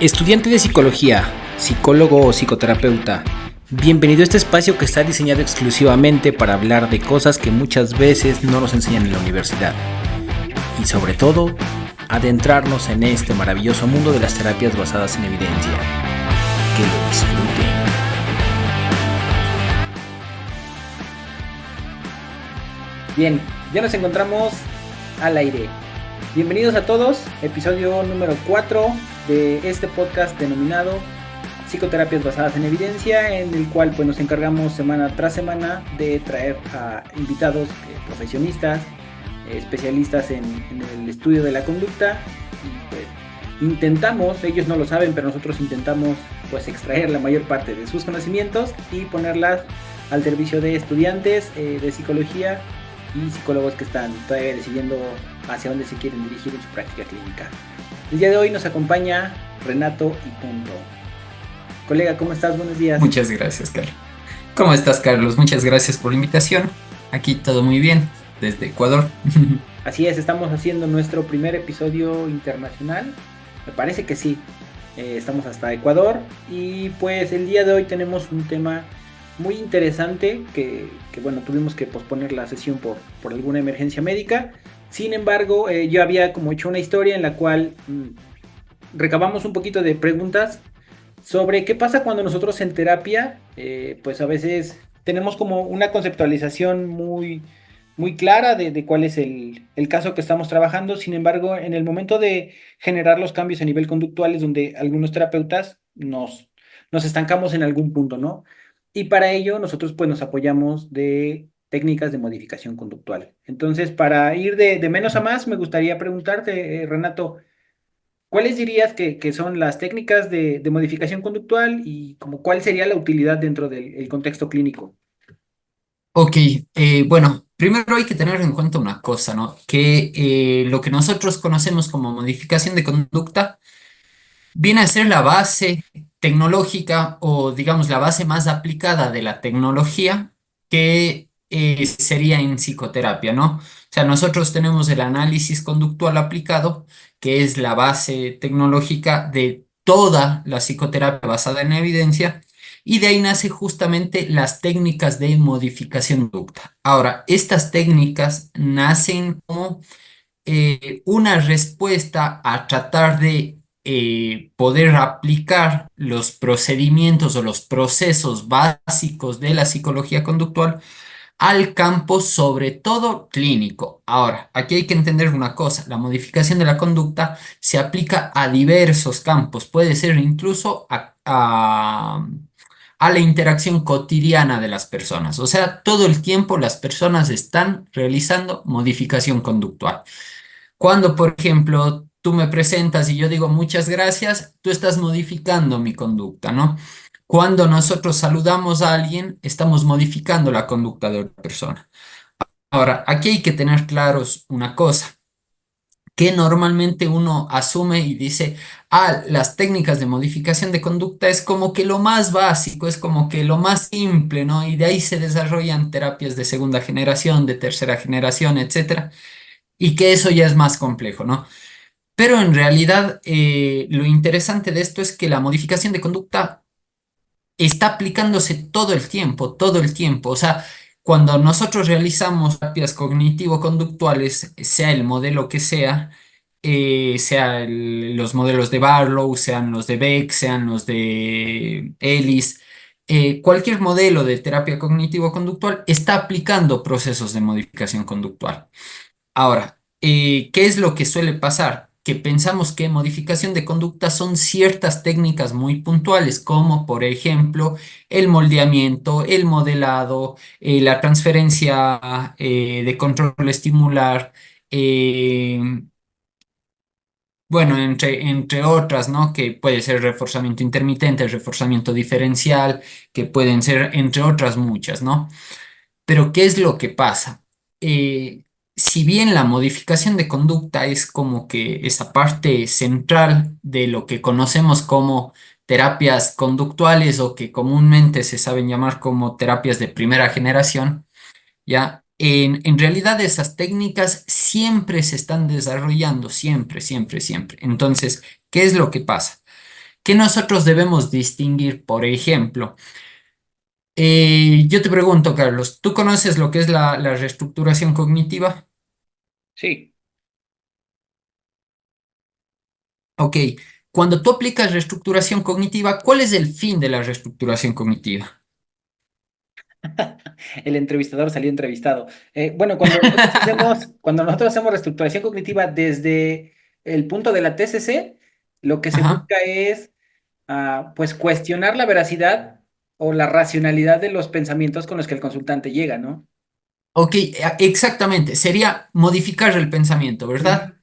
Estudiante de psicología, psicólogo o psicoterapeuta, bienvenido a este espacio que está diseñado exclusivamente para hablar de cosas que muchas veces no nos enseñan en la universidad. Y sobre todo, adentrarnos en este maravilloso mundo de las terapias basadas en evidencia. Que lo disfruten. Bien, ya nos encontramos al aire. Bienvenidos a todos, episodio número 4 de este podcast denominado Psicoterapias basadas en evidencia, en el cual pues nos encargamos semana tras semana de traer a invitados profesionistas, especialistas en el estudio de la conducta, y pues intentamos, ellos no lo saben, pero nosotros intentamos pues extraer la mayor parte de sus conocimientos y ponerlas al servicio de estudiantes de psicología y psicólogos que están todavía decidiendo hacia dónde se quieren dirigir en su práctica clínica. El día de hoy nos acompaña Renato y Punto. Colega, ¿cómo estás? Buenos días. Muchas gracias, Carlos. ¿Cómo estás, Carlos? Muchas gracias por la invitación. Aquí todo muy bien, desde Ecuador. Así es, estamos haciendo nuestro primer episodio internacional. Me parece que sí. Estamos hasta Ecuador y pues el día de hoy tenemos un tema muy interesante que bueno, tuvimos que posponer la sesión por alguna emergencia médica. Sin embargo, yo había como hecho una historia en la cual recabamos un poquito de preguntas sobre qué pasa cuando nosotros en terapia, pues a veces tenemos como una conceptualización muy clara de cuál es el caso que estamos trabajando. Sin embargo, en el momento de generar los cambios a nivel conductual es donde algunos terapeutas nos estancamos en algún punto, ¿no? Y para ello nosotros pues nos apoyamos de técnicas de modificación conductual. Entonces, para ir de menos a más, me gustaría preguntarte, Renato, ¿cuáles dirías que son las técnicas de modificación conductual y como cuál sería la utilidad dentro del contexto clínico? Ok, bueno, primero hay que tener en cuenta una cosa, ¿no? Que lo que nosotros conocemos como modificación de conducta viene a ser la base tecnológica o, digamos, la base más aplicada de la tecnología que sería en psicoterapia, ¿no? O sea, nosotros tenemos el análisis conductual aplicado, que es la base tecnológica de toda la psicoterapia basada en evidencia, y de ahí nace justamente las técnicas de modificación de conducta. Ahora, estas técnicas nacen como una respuesta a tratar de poder aplicar los procedimientos o los procesos básicos de la psicología conductual al campo, sobre todo clínico. Ahora, aquí hay que entender una cosa, la modificación de la conducta se aplica a diversos campos, puede ser incluso a la interacción cotidiana de las personas. O sea, todo el tiempo las personas están realizando modificación conductual. Cuando, por ejemplo, tú me presentas y yo digo muchas gracias, tú estás modificando mi conducta, ¿no? Cuando nosotros saludamos a alguien, estamos modificando la conducta de otra persona. Ahora, aquí hay que tener claros una cosa, que normalmente uno asume y dice, las técnicas de modificación de conducta es como que lo más básico, es como que lo más simple, ¿no? Y de ahí se desarrollan terapias de segunda generación, de tercera generación, etcétera, y que eso ya es más complejo, ¿no? Pero en realidad lo interesante de esto es que la modificación de conducta está aplicándose todo el tiempo, todo el tiempo. O sea, cuando nosotros realizamos terapias cognitivo-conductuales, sea el modelo que sea, sea los modelos de Barlow, sean los de Beck, sean los de Ellis, cualquier modelo de terapia cognitivo-conductual está aplicando procesos de modificación conductual. Ahora, ¿qué es lo que suele pasar? Que pensamos que modificación de conducta son ciertas técnicas muy puntuales, como por ejemplo el moldeamiento, el modelado, la transferencia de control estimular, eh, bueno, entre otras, ¿no? Que puede ser reforzamiento intermitente, reforzamiento diferencial, que pueden ser entre otras muchas, ¿no? Pero ¿qué es lo que pasa? Si bien la modificación de conducta es como que esa parte central de lo que conocemos como terapias conductuales o que comúnmente se saben llamar como terapias de primera generación, ¿ya? En realidad esas técnicas siempre se están desarrollando, siempre, siempre, siempre. Entonces, ¿qué es lo que pasa? ¿Qué nosotros debemos distinguir? Por ejemplo, yo te pregunto, Carlos, ¿tú conoces lo que es la reestructuración cognitiva? Sí. Ok, cuando tú aplicas reestructuración cognitiva, ¿cuál es el fin de la reestructuración cognitiva? El entrevistador salió entrevistado. Bueno, cuando nosotros hacemos reestructuración cognitiva desde el punto de la TCC, lo que se Ajá. busca es pues cuestionar la veracidad o la racionalidad de los pensamientos con los que el consultante llega, ¿no? Ok, exactamente, sería modificar el pensamiento, Ujú. ¿verdad?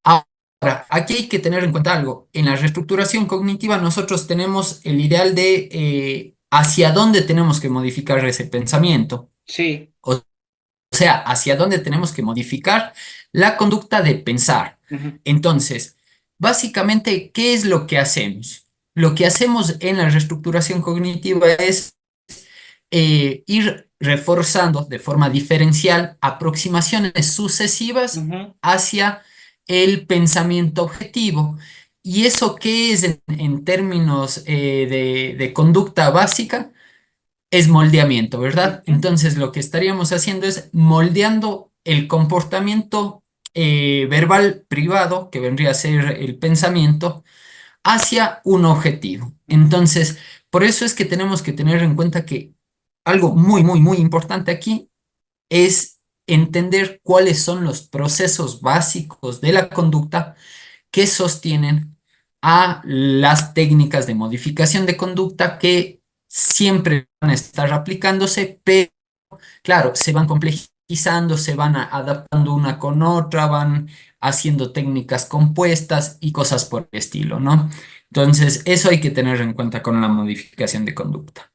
Ahora, aquí hay que tener en cuenta algo. En la reestructuración cognitiva nosotros tenemos el ideal de hacia dónde tenemos que modificar ese pensamiento. Sí. O sea, hacia dónde tenemos que modificar la conducta de pensar. Ujú, Entonces, básicamente, ¿qué es lo que hacemos? Lo que hacemos en la reestructuración cognitiva es ir reforzando de forma diferencial aproximaciones sucesivas ujú, hacia el pensamiento objetivo. ¿Y eso qué es en términos de conducta básica? Es moldeamiento, ¿verdad? ujú, Entonces lo que estaríamos haciendo es moldeando el comportamiento verbal privado, que vendría a ser el pensamiento, hacia un objetivo. ujú. Entonces, por eso es que tenemos que tener en cuenta que algo muy, muy, muy importante aquí es entender cuáles son los procesos básicos de la conducta que sostienen a las técnicas de modificación de conducta que siempre van a estar aplicándose, pero claro, se van complejizando, se van adaptando una con otra, van haciendo técnicas compuestas y cosas por el estilo, ¿no? Entonces, eso hay que tener en cuenta con la modificación de conducta.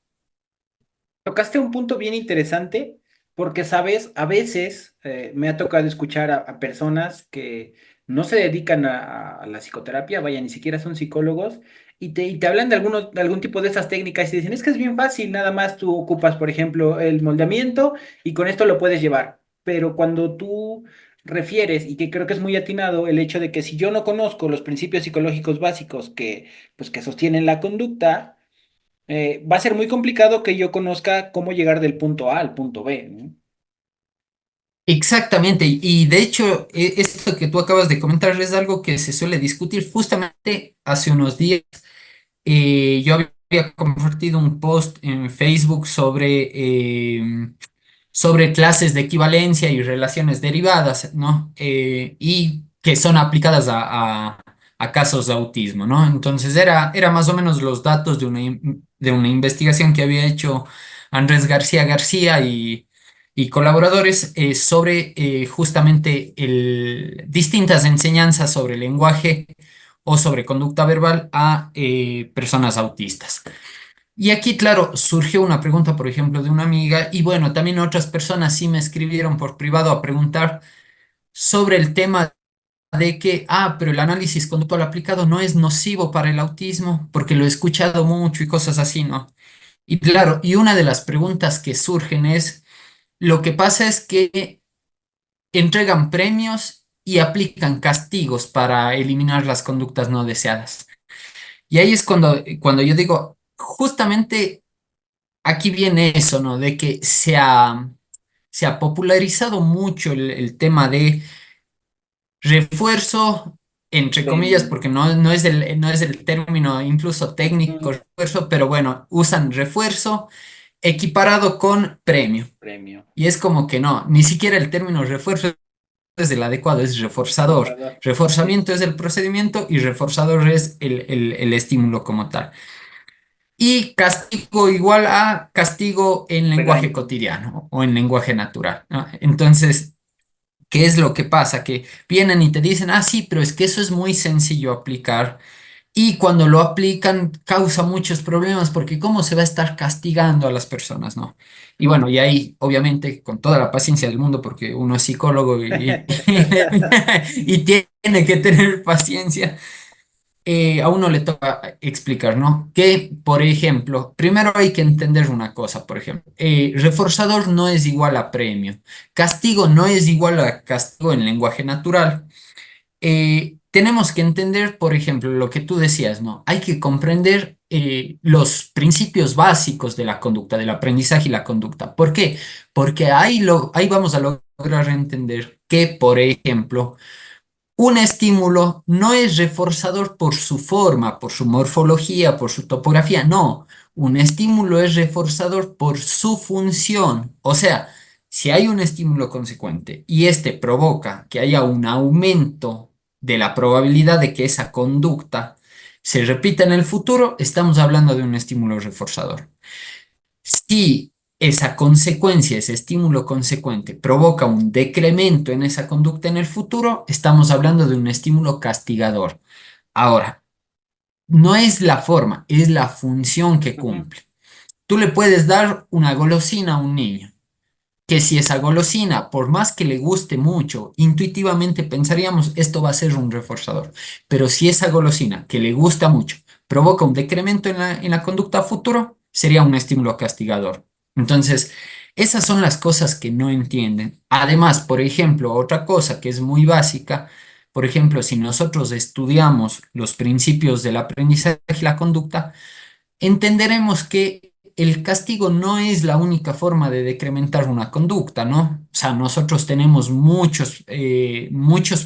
Tocaste un punto bien interesante porque, sabes, a veces me ha tocado escuchar a personas que no se dedican a la psicoterapia, vaya, ni siquiera son psicólogos, y te hablan de algún tipo de esas técnicas y dicen, es que es bien fácil, nada más tú ocupas, por ejemplo, el moldeamiento y con esto lo puedes llevar. Pero cuando tú refieres, y que creo que es muy atinado, el hecho de que si yo no conozco los principios psicológicos básicos que sostienen la conducta, va a ser muy complicado que yo conozca cómo llegar del punto A al punto B, ¿no? Exactamente, y de hecho, esto que tú acabas de comentar es algo que se suele discutir justamente hace unos días. Yo había compartido un post en Facebook sobre clases de equivalencia y relaciones derivadas, ¿no? Y que son aplicadas a casos de autismo, ¿no? Entonces era más o menos los datos de una investigación que había hecho Andrés García García y colaboradores sobre justamente distintas enseñanzas sobre lenguaje o sobre conducta verbal a personas autistas. Y aquí, claro, surgió una pregunta, por ejemplo, de una amiga, y bueno, también otras personas sí me escribieron por privado a preguntar sobre el tema de que, pero el análisis conductual aplicado no es nocivo para el autismo, porque lo he escuchado mucho y cosas así, ¿no? Y claro, y una de las preguntas que surgen es, lo que pasa es que entregan premios y aplican castigos para eliminar las conductas no deseadas. Y ahí es cuando yo digo, justamente aquí viene eso, ¿no? De que se ha popularizado mucho el tema de refuerzo, entre comillas, Premio. porque no es el término incluso técnico Ujú. refuerzo, pero bueno, usan refuerzo equiparado con premio. Premio. Y es como que no, ni siquiera el término refuerzo es el adecuado, es reforzador. Forzador. Sí. Reforzamiento es el procedimiento y reforzador es el estímulo como tal. Y castigo igual a castigo en lenguaje Regaño. cotidiano o en lenguaje natural, ¿no? Entonces, ¿qué es lo que pasa? Que vienen y te dicen, sí, pero es que eso es muy sencillo aplicar. Y cuando lo aplican causa muchos problemas porque ¿cómo se va a estar castigando a las personas, no? Y bueno, y ahí, obviamente, con toda la paciencia del mundo, porque uno es psicólogo y tiene que tener paciencia, a uno le toca explicar, ¿no? Que, por ejemplo, primero hay que entender una cosa, por ejemplo, reforzador no es igual a premio, castigo no es igual a castigo en lenguaje natural. tenemos que entender, por ejemplo, lo que tú decías, ¿no? Hay que comprender los principios básicos de la conducta, del aprendizaje y la conducta. ¿Por qué? Porque ahí vamos a lograr entender que, por ejemplo, un estímulo no es reforzador por su forma, por su morfología, por su topografía, no. Un estímulo es reforzador por su función. O sea, si hay un estímulo consecuente y este provoca que haya un aumento de la probabilidad de que esa conducta se repita en el futuro, estamos hablando de un estímulo reforzador. Si esa consecuencia, ese estímulo consecuente, provoca un decremento en esa conducta en el futuro, estamos hablando de un estímulo castigador. Ahora, no es la forma, es la función que Ujú. cumple. Tú le puedes dar una golosina a un niño, que si esa golosina, por más que le guste mucho, intuitivamente pensaríamos esto va a ser un reforzador. Pero si esa golosina, que le gusta mucho, provoca un decremento en la conducta a futuro, sería un estímulo castigador. Entonces, esas son las cosas que no entienden. Además, por ejemplo, otra cosa que es muy básica, por ejemplo, si nosotros estudiamos los principios del aprendizaje y la conducta, entenderemos que el castigo no es la única forma de decrementar una conducta, ¿no? O sea, nosotros tenemos muchos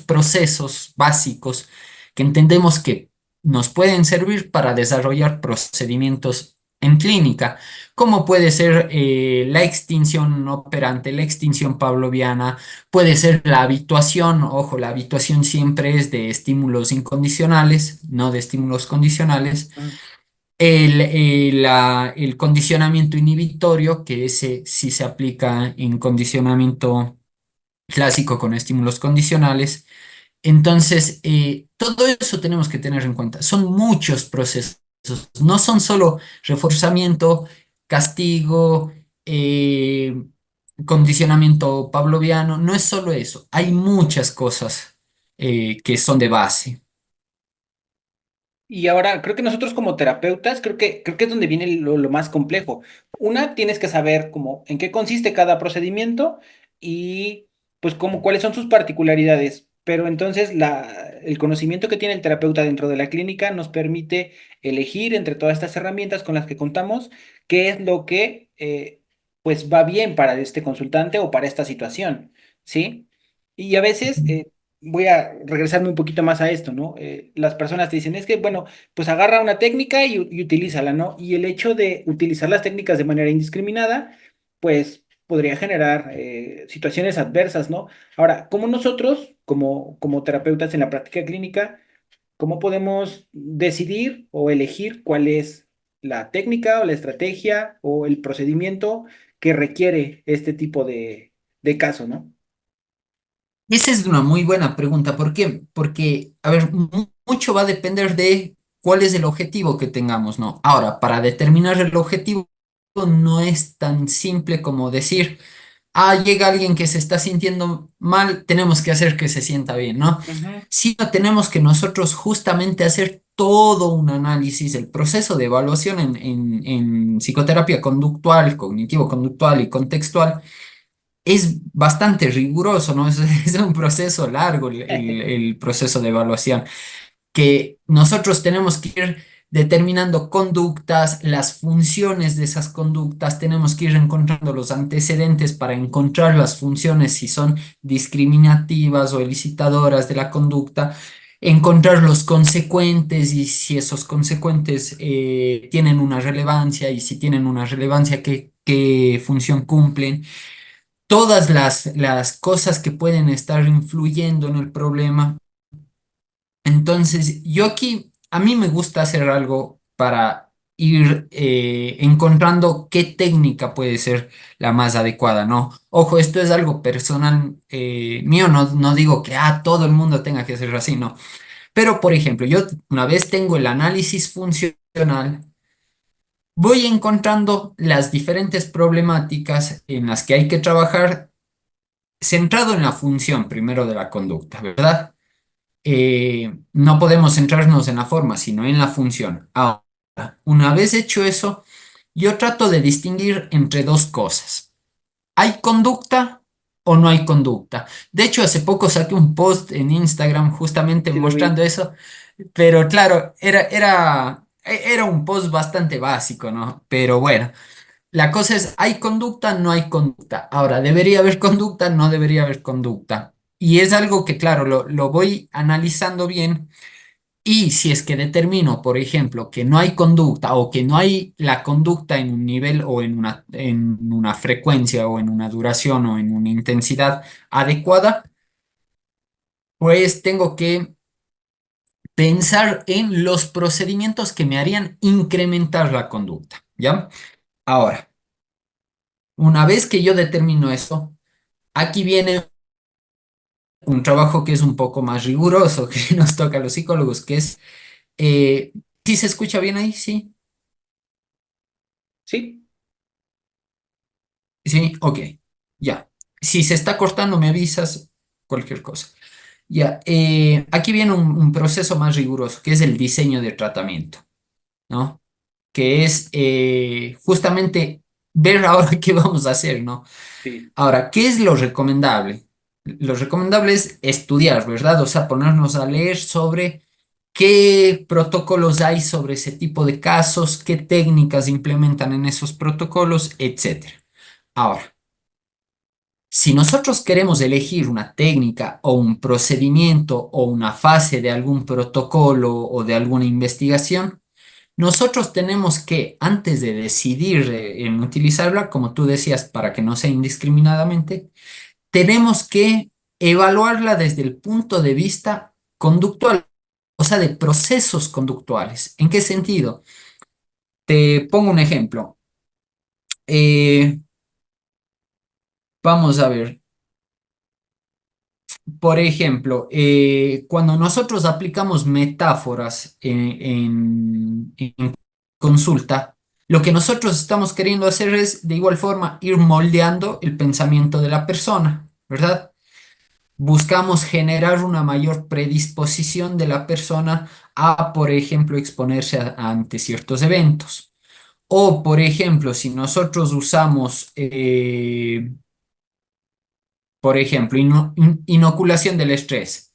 procesos básicos que entendemos que nos pueden servir para desarrollar procedimientos en clínica, como puede ser la extinción operante, la extinción pavloviana, puede ser la habituación, ojo, la habituación siempre es de estímulos incondicionales, no de estímulos condicionales, Mm. el condicionamiento inhibitorio, que ese sí se aplica en condicionamiento clásico con estímulos condicionales. Entonces, todo eso tenemos que tener en cuenta. Son muchos procesos, no son solo reforzamiento, castigo, condicionamiento pavloviano, no es solo eso. Hay muchas cosas que son de base. Y ahora, creo que nosotros como terapeutas, creo que es donde viene lo más complejo. Una, tienes que saber cómo, en qué consiste cada procedimiento y pues cómo, cuáles son sus particularidades. Pero entonces el conocimiento que tiene el terapeuta dentro de la clínica nos permite elegir entre todas estas herramientas con las que contamos qué es lo que pues va bien para este consultante o para esta situación, ¿sí? Y a veces voy a regresarme un poquito más a esto, ¿no? Las personas te dicen, es que, bueno, pues agarra una técnica y utilízala, ¿no? Y el hecho de utilizar las técnicas de manera indiscriminada, pues podría generar situaciones adversas, ¿no? Ahora, ¿cómo nosotros, como terapeutas en la práctica clínica, cómo podemos decidir o elegir cuál es la técnica o la estrategia o el procedimiento que requiere este tipo de caso, ¿no? Esa es una muy buena pregunta. ¿Por qué? Porque, a ver, mucho va a depender de cuál es el objetivo que tengamos, ¿no? Ahora, para determinar el objetivo no es tan simple como decir, llega alguien que se está sintiendo mal, tenemos que hacer que se sienta bien, ¿no? Ujú. Sino tenemos que nosotros justamente hacer todo un análisis, el proceso de evaluación en psicoterapia conductual, cognitivo-conductual y contextual es bastante riguroso, ¿no? Es un proceso largo el proceso de evaluación, que nosotros tenemos que ir determinando conductas, las funciones de esas conductas, tenemos que ir encontrando los antecedentes para encontrar las funciones si son discriminativas o elicitadoras de la conducta, encontrar los consecuentes y si esos consecuentes tienen una relevancia y si tienen una relevancia, qué función cumplen todas las cosas que pueden estar influyendo en el problema. Entonces, yo aquí, a mí me gusta hacer algo para ir encontrando qué técnica puede ser la más adecuada, ¿no? Ojo, esto es algo personal mío, no digo que todo el mundo tenga que hacer así, no. Pero, por ejemplo, yo una vez tengo el análisis funcional, voy encontrando las diferentes problemáticas en las que hay que trabajar centrado en la función primero de la conducta, ¿verdad? No podemos centrarnos en la forma, sino en la función. Ahora, una vez hecho eso, yo trato de distinguir entre dos cosas. Hay conducta o no hay conducta. De hecho, hace poco saqué un post en Instagram justamente Sí lo vi. mostrando eso, pero claro, era un post bastante básico, ¿no? Pero bueno, la cosa es, ¿hay conducta? No hay conducta. Ahora, ¿debería haber conducta? No debería haber conducta. Y es algo que, claro, lo voy analizando bien y si es que determino, por ejemplo, que no hay conducta o que no hay la conducta en un nivel o en una frecuencia o en una duración o en una intensidad adecuada, pues tengo que pensar en los procedimientos que me harían incrementar la conducta, ¿ya? Ahora, una vez que yo determino eso, aquí viene un trabajo que es un poco más riguroso, que nos toca a los psicólogos, que es, ¿sí se escucha bien ahí? Sí. Sí, Sí, ok, ya. Si se está cortando, me avisas cualquier cosa. Ya, aquí viene un proceso más riguroso, que es el diseño de tratamiento, ¿no? Que es justamente ver ahora qué vamos a hacer, ¿no? sí. Ahora, ¿qué es lo recomendable? Lo recomendable es estudiar, ¿verdad? O sea, ponernos a leer sobre qué protocolos hay sobre ese tipo de casos, qué técnicas implementan en esos protocolos, etcétera. Ahora, si nosotros queremos elegir una técnica o un procedimiento o una fase de algún protocolo o de alguna investigación, nosotros tenemos que, antes de decidir en utilizarla, como tú decías, para que no sea indiscriminadamente, tenemos que evaluarla desde el punto de vista conductual, o sea, de procesos conductuales. ¿En qué sentido? Te pongo un ejemplo. Eh, vamos a ver. Por ejemplo, cuando nosotros aplicamos metáforas en consulta, lo que nosotros estamos queriendo hacer es, de igual forma, ir moldeando el pensamiento de la persona, ¿verdad? Buscamos generar una mayor predisposición de la persona a, por ejemplo, exponerse ante ciertos eventos. O, por ejemplo, si nosotros usamos, por ejemplo, inoculación del estrés.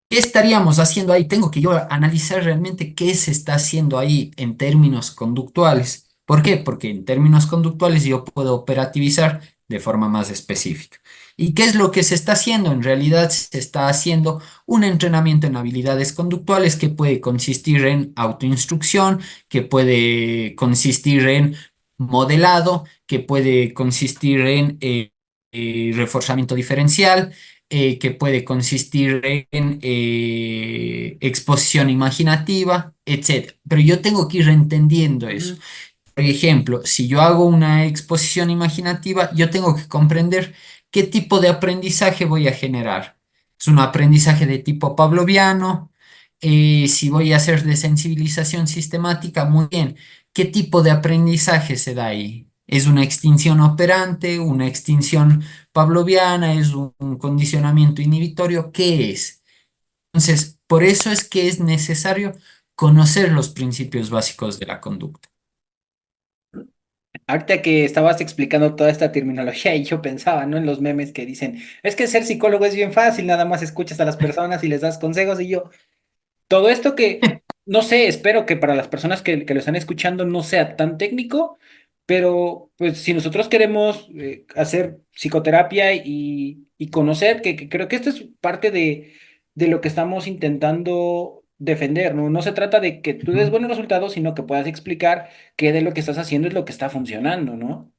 ¿Qué estaríamos haciendo ahí? Tengo que yo analizar realmente qué se está haciendo ahí en términos conductuales. ¿Por qué? Porque en términos conductuales yo puedo operativizar de forma más específica. ¿Y qué es lo que se está haciendo? En realidad se está haciendo un entrenamiento en habilidades conductuales que puede consistir en autoinstrucción, que puede consistir en modelado, que puede consistir en reforzamiento diferencial, que puede consistir en exposición imaginativa, etcétera. Pero yo tengo que ir entendiendo eso. Ujú, Por ejemplo, si yo hago una exposición imaginativa, yo tengo que comprender qué tipo de aprendizaje voy a generar. ¿Es un aprendizaje de tipo pavloviano? Si voy a hacer desensibilización sistemática, muy bien. ¿Qué tipo de aprendizaje se da ahí? ¿Es una extinción operante, una extinción pavloviana? ¿Es un condicionamiento inhibitorio? ¿Qué es? Entonces, por eso es que es necesario conocer los principios básicos de la conducta. ahorita que estabas explicando toda esta terminología y yo pensaba, ¿no? En los memes que dicen, es que ser psicólogo es bien fácil, nada más escuchas a las personas y les das consejos y yo, todo esto que, no sé, espero que para las personas que lo están escuchando no sea tan técnico, pero pues si nosotros queremos hacer psicoterapia y conocer, que creo que esto es parte de lo que estamos intentando defender, ¿no? No se trata de que tú des Ujú. buenos resultados, sino que puedas explicar qué de lo que estás haciendo es lo que está funcionando, ¿no?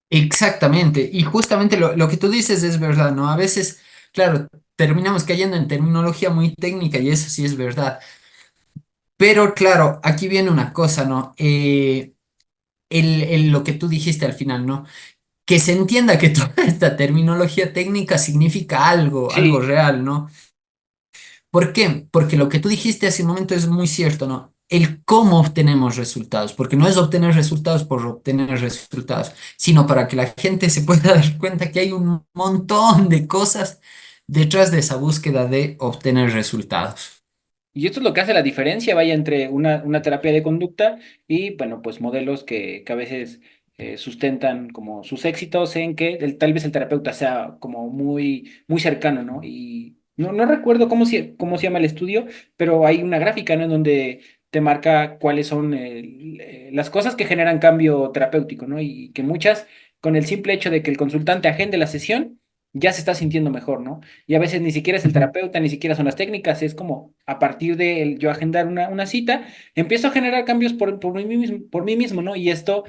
Exactamente, y justamente lo que tú dices es verdad, ¿no? A veces, claro, terminamos cayendo en terminología muy técnica y eso sí es verdad, pero claro, aquí viene una cosa, ¿no? Lo que tú dijiste al final, ¿no? Que se entienda que toda esta terminología técnica significa algo, algo Sí. real, ¿no? ¿Por qué? Porque lo que tú dijiste hace un momento es muy cierto, ¿no? El cómo obtenemos resultados, porque no es obtener resultados por obtener resultados, sino para que la gente se pueda dar cuenta que hay un montón de cosas detrás de esa búsqueda de obtener resultados. Y esto es lo que hace la diferencia, vaya, entre una terapia de conducta y, bueno, pues modelos que a veces sustentan como sus éxitos en que tal vez el terapeuta sea como muy, muy cercano, ¿no? Y no recuerdo cómo se llama el estudio, pero hay una gráfica, ¿no? En donde te marca cuáles son las cosas que generan cambio terapéutico, ¿no? Y que muchas, con el simple hecho de que el consultante agende la sesión, ya se está sintiendo mejor, ¿no? Y a veces ni siquiera es el Ujú. terapeuta, ni siquiera son las técnicas, es como a partir de yo agendar una cita, empiezo a generar cambios por mí mismo, ¿no? Y esto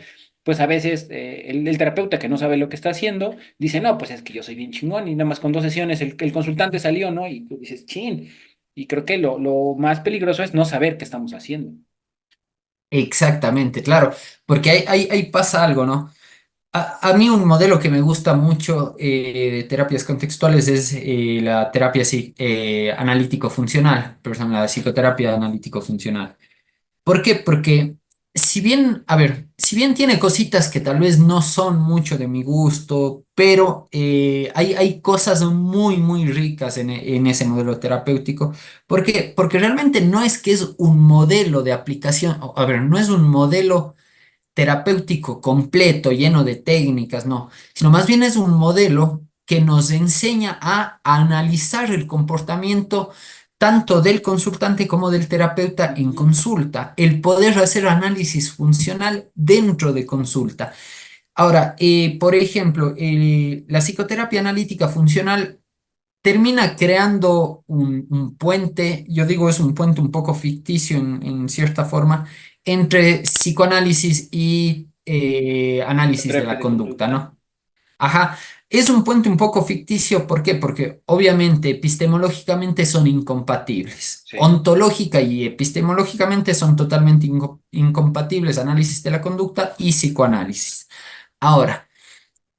pues a veces el terapeuta que no sabe lo que está haciendo dice, no, pues es que yo soy bien chingón y nada más con 2 sesiones el consultante salió, ¿no? Y tú dices, chin. Y creo que lo más peligroso es no saber qué estamos haciendo. Exactamente, claro, porque ahí pasa algo, ¿no? A mí un modelo que me gusta mucho de terapias contextuales es la terapia analítico-funcional, perdón, la psicoterapia analítico-funcional. ¿Por qué? Porque si bien, a ver, si bien tiene cositas que tal vez no son mucho de mi gusto, pero hay cosas muy, muy ricas en ese modelo terapéutico. ¿Por qué? Porque realmente no es que es un modelo de aplicación, a ver, no es un modelo terapéutico completo, lleno de técnicas, no, sino más bien es un modelo que nos enseña a analizar el comportamiento tanto del consultante como del terapeuta en Ujú. consulta, el poder hacer análisis funcional dentro de consulta. Ahora, por ejemplo, la psicoterapia analítica funcional termina creando un puente, yo digo es un puente un poco ficticio en cierta forma, entre psicoanálisis y La análisis de terapia la de conducta, conducta. ¿no? Ajá, es un puente un poco ficticio, ¿por qué? Porque obviamente epistemológicamente son incompatibles. Sí. Ontológica y epistemológicamente son totalmente incompatibles análisis de la conducta y psicoanálisis. Ahora,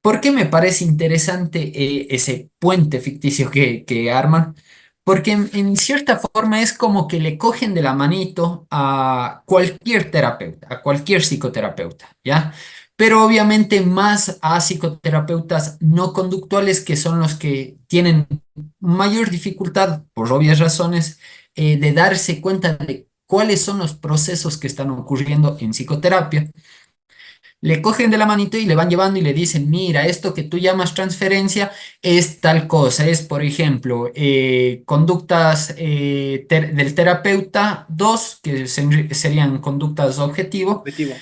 ¿por qué me parece interesante ese puente ficticio que arman? Porque en cierta forma es como que le cogen de la manito a cualquier terapeuta, a cualquier psicoterapeuta, ¿ya? Pero obviamente más a psicoterapeutas no conductuales que son los que tienen mayor dificultad, por obvias razones, de darse cuenta de cuáles son los procesos que están ocurriendo en psicoterapia. Le cogen de la manito y le van llevando y le dicen, mira, esto que tú llamas transferencia es tal cosa, es por ejemplo conductas del terapeuta 2 que serían conductas objetivo, Objetivo.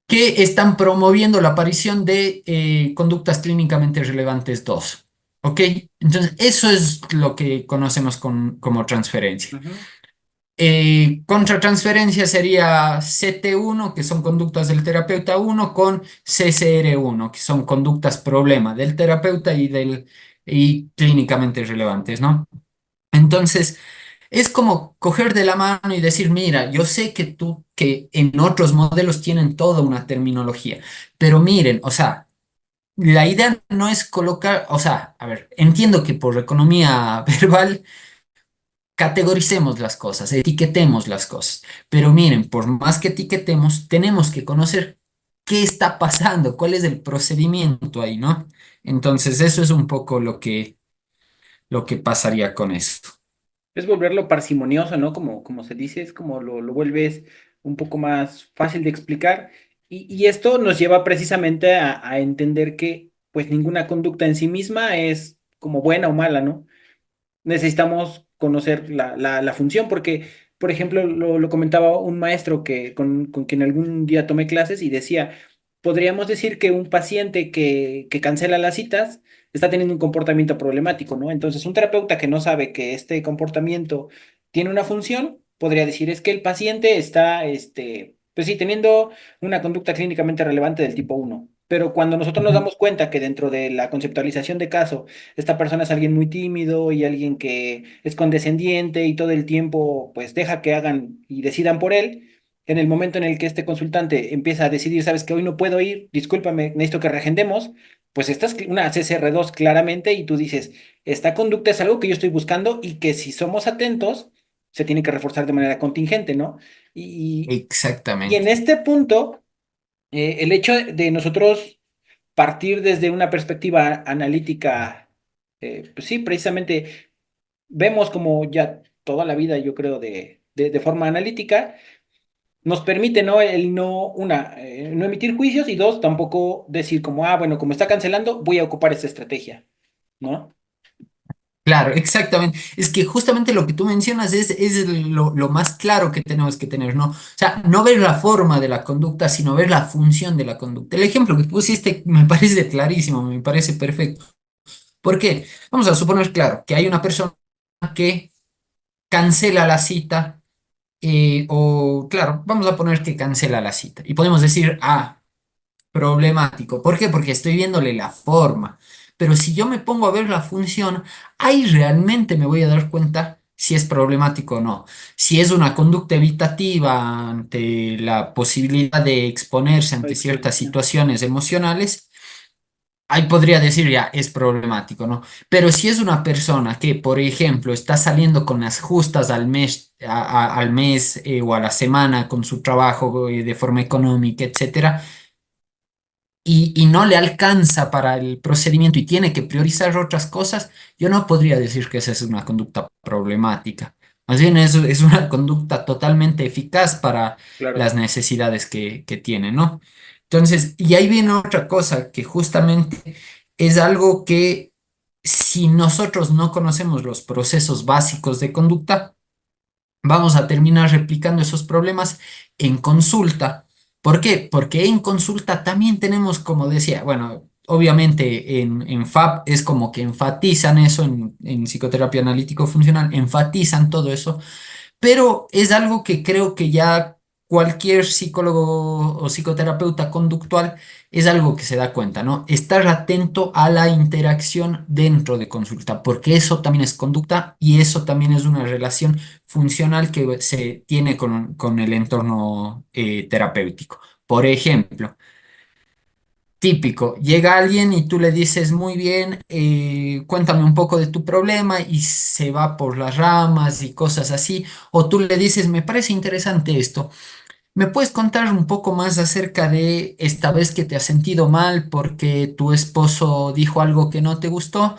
que están promoviendo la aparición de conductas clínicamente relevantes 2. ¿Ok? Entonces, eso es lo que conocemos como transferencia. Ujú. Contratransferencia sería CT1, que son conductas del terapeuta uno, con CCR1, que son conductas problema del terapeuta y clínicamente relevantes, ¿no? Entonces, es como coger de la mano y decir, mira, yo sé que en otros modelos tienen toda una terminología, pero miren, o sea, la idea no es colocar, o sea, a ver, entiendo que por economía verbal categoricemos las cosas, etiquetemos las cosas. Pero miren, por más que etiquetemos, tenemos que conocer qué está pasando, cuál es el procedimiento ahí, ¿no? Entonces, eso es un poco lo que pasaría con esto. Es volverlo parsimonioso, ¿no? Como se dice, es como lo vuelves un poco más fácil de explicar. Y esto nos lleva precisamente a entender que pues ninguna conducta en sí misma es como buena o mala, ¿no? Necesitamos conocer la función, porque, por ejemplo, lo comentaba un maestro con quien algún día tomé clases y decía, podríamos decir que un paciente que cancela las citas está teniendo un comportamiento problemático, ¿no? Entonces, un terapeuta que no sabe que este comportamiento tiene una función, podría decir, es que el paciente está, pues sí, teniendo una conducta clínicamente relevante del tipo uno. Pero cuando nosotros nos Ujú. damos cuenta que dentro de la conceptualización de caso, esta persona es alguien muy tímido y alguien que es condescendiente y todo el tiempo pues deja que hagan y decidan por él. En el momento en el que este consultante empieza a decidir, sabes que hoy no puedo ir, discúlpame, necesito que reagendemos, pues esta es una CCR2 claramente y tú dices, esta conducta es algo que yo estoy buscando y que si somos atentos, se tiene que reforzar de manera contingente, ¿no? Y en Exactamente. este punto, el hecho de nosotros partir desde una perspectiva analítica, pues sí, precisamente vemos como ya toda la vida, yo creo, de forma analítica, nos permite, ¿no? El no, no emitir juicios y dos, tampoco decir como, ah, bueno, como está cancelando, voy a ocupar esta estrategia, ¿no? Claro, exactamente. Es que justamente lo que tú mencionas es lo más claro que tenemos que tener, ¿no? O sea, no ver la forma de la conducta, sino ver la función de la conducta. El ejemplo que pusiste me parece clarísimo, me parece perfecto. ¿Por qué? Vamos a suponer, claro, que hay una persona que cancela la cita, o, claro, vamos a poner que cancela la cita. Y podemos decir, ah, problemático. ¿Por qué? Porque estoy viéndole la forma. Pero si yo me pongo a ver la función, ahí realmente me voy a dar cuenta si es problemático o no. Si es una conducta evitativa ante la posibilidad de exponerse La ante ciertas exposición. situaciones emocionales, ahí podría decir ya es problemático, ¿no? Pero si es una persona que, por ejemplo, está saliendo con las justas al mes, al mes o a la semana con su trabajo de forma económica, etcétera, y no le alcanza para el procedimiento y tiene que priorizar otras cosas, yo no podría decir que esa es una conducta problemática. Más bien es una conducta totalmente eficaz para Claro. las necesidades que tiene, ¿no? Entonces, y ahí viene otra cosa que justamente es algo que si nosotros no conocemos los procesos básicos de conducta, vamos a terminar replicando esos problemas en consulta. ¿Por qué? Porque en consulta también tenemos, como decía, bueno, obviamente en FAP es como que enfatizan eso, en psicoterapia analítico funcional, enfatizan todo eso, pero es algo que creo que ya cualquier psicólogo o psicoterapeuta conductual es algo que se da cuenta, ¿no? Estar atento a la interacción dentro de consulta, porque eso también es conducta y eso también es una relación funcional que se tiene con el entorno terapéutico. Por ejemplo, típico, llega alguien y tú le dices, muy bien, cuéntame un poco de tu problema y se va por las ramas y cosas así. O tú le dices, me parece interesante esto. ¿Me puedes contar un poco más acerca de esta vez que te has sentido mal porque tu esposo dijo algo que no te gustó?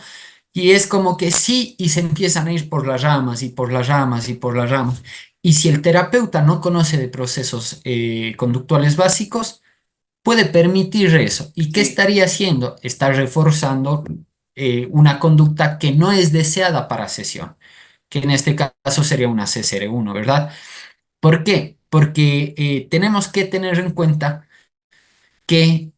Y es como que sí, y se empiezan a ir por las ramas y por las ramas y por las ramas. Y si el terapeuta no conoce de procesos conductuales básicos, puede permitir eso. ¿Y qué Sí. estaría haciendo? Está reforzando una conducta que no es deseada para sesión, que en este caso sería una CSR1, ¿verdad? ¿Por qué? Porque tenemos que tener en cuenta que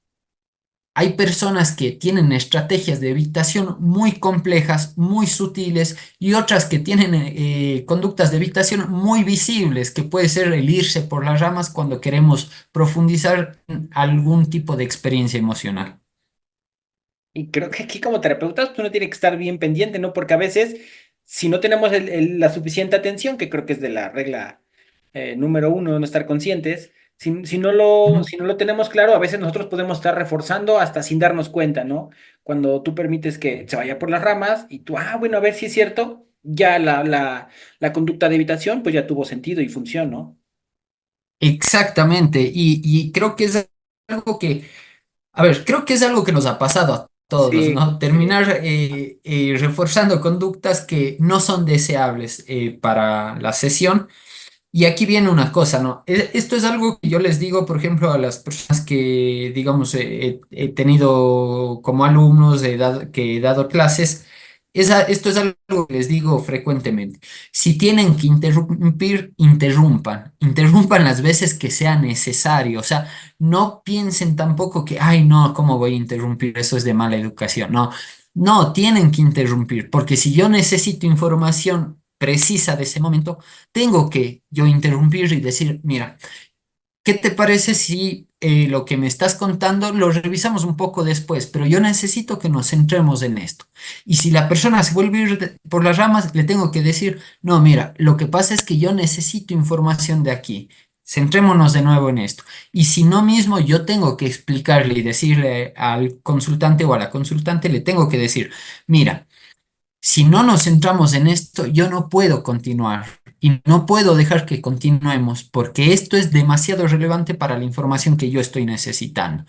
hay personas que tienen estrategias de evitación muy complejas, muy sutiles, y otras que tienen conductas de evitación muy visibles, que puede ser el irse por las ramas cuando queremos profundizar en algún tipo de experiencia emocional. Y creo que aquí como terapeutas uno tiene que estar bien pendiente, ¿no? Porque a veces, si no tenemos la suficiente atención, que creo que es de la regla número uno, no estar conscientes, Ujú. si no lo tenemos claro, a veces nosotros podemos estar reforzando hasta sin darnos cuenta, ¿no? Cuando tú permites que se vaya por las ramas y tú, ah, bueno, a ver si es cierto, ya la conducta de evitación, pues ya tuvo sentido y función, ¿no? Exactamente, y creo que es algo que, a ver, creo que es algo que nos ha pasado a todos, Sí, ¿no? sí. Terminar reforzando conductas que no son deseables para la sesión. Y aquí viene una cosa, ¿no? Esto es algo que yo les digo, por ejemplo, a las personas que, digamos, he tenido como alumnos que he dado clases. Esto es algo que les digo frecuentemente. Si tienen que interrumpir, interrumpan. Interrumpan las veces que sea necesario. O sea, no piensen tampoco que, ay, no, ¿cómo voy a interrumpir? Eso es de mala educación. No, no, tienen que interrumpir, porque si yo necesito información precisa de ese momento, tengo que yo interrumpir y decir, mira, ¿qué te parece si lo que me estás contando lo revisamos un poco después? Pero yo necesito que nos centremos en esto. Y si la persona se vuelve a ir por las ramas, le tengo que decir, no, mira, lo que pasa es que yo necesito información de aquí. Centrémonos de nuevo en esto. Y si no mismo, yo tengo que explicarle y decirle al consultante o a la consultante, le tengo que decir, mira, si no nos centramos en esto, yo no puedo continuar y no puedo dejar que continuemos porque esto es demasiado relevante para la información que yo estoy necesitando.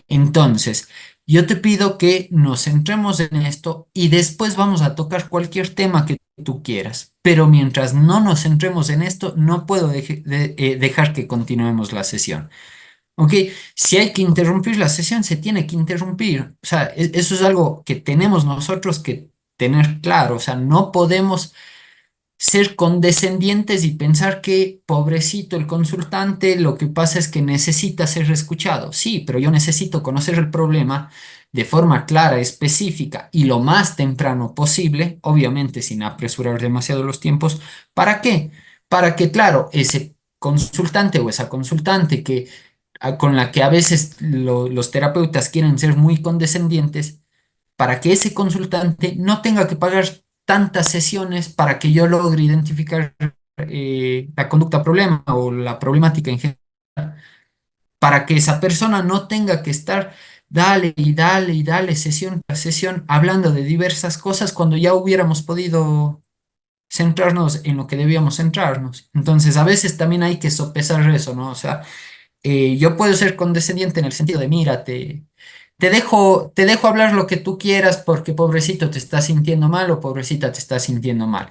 Entonces, Yo te pido que nos centremos en esto y después vamos a tocar cualquier tema que tú quieras. Pero mientras no nos centremos en esto, no puedo dejar que continuemos la sesión. ¿Ok? Si hay que interrumpir la sesión, se tiene que interrumpir. O sea, eso es algo que tenemos nosotros que tener claro. O sea, no podemos ser condescendientes y pensar que, pobrecito el consultante, lo que pasa es que necesita ser escuchado. Sí, pero yo necesito conocer el problema de forma clara, específica y lo más temprano posible, obviamente sin apresurar demasiado los tiempos. ¿Para qué? Para que, claro, ese consultante o esa consultante con la que a veces los terapeutas quieren ser muy condescendientes, para que ese consultante no tenga que pagar tantas sesiones para que yo logre identificar la conducta problema o la problemática en general, para que esa persona no tenga que estar dale y dale y dale sesión tras sesión hablando de diversas cosas cuando ya hubiéramos podido centrarnos en lo que debíamos centrarnos. Entonces, a veces también hay que sopesar eso, ¿no? O sea, yo puedo ser condescendiente en el sentido de, mira, te dejo hablar lo que tú quieras porque pobrecito te estás sintiendo mal o pobrecita te estás sintiendo mal.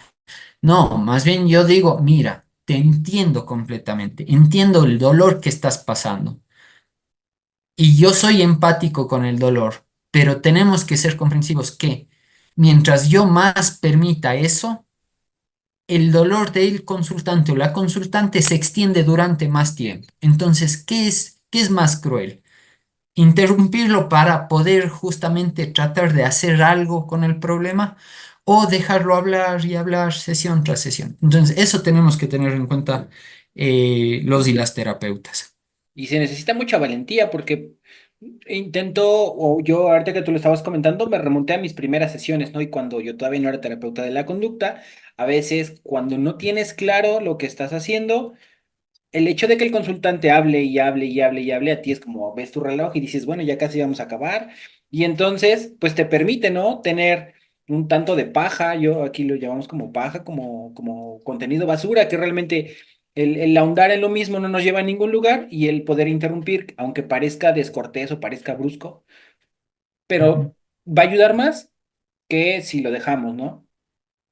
No, más bien yo digo, mira, te entiendo completamente, entiendo el dolor que estás pasando y yo soy empático con el dolor, pero tenemos que ser comprensivos que mientras yo más permita eso, el dolor del consultante o la consultante se extiende durante más tiempo. Entonces, qué es más cruel? Interrumpirlo para poder justamente tratar de hacer algo con el problema o dejarlo hablar y hablar sesión tras sesión. Entonces, eso tenemos que tener en cuenta los y las terapeutas. Y se necesita mucha valentía porque intento, o yo ahorita que tú lo estabas comentando, me remonté a mis primeras sesiones, ¿no? Y cuando yo todavía no era terapeuta de la conducta, a veces cuando no tienes claro lo que estás haciendo, el hecho de que el consultante hable y hable y hable y hable, a ti es como ves tu reloj y dices, bueno, ya casi vamos a acabar. Y entonces, pues te permite, ¿no? Tener un tanto de paja, yo aquí lo llamamos como paja, como contenido basura, que realmente el ahondar en lo mismo no nos lleva a ningún lugar y el poder interrumpir, aunque parezca descortés o parezca brusco, Ujú. pero va a ayudar más que si lo dejamos, ¿no?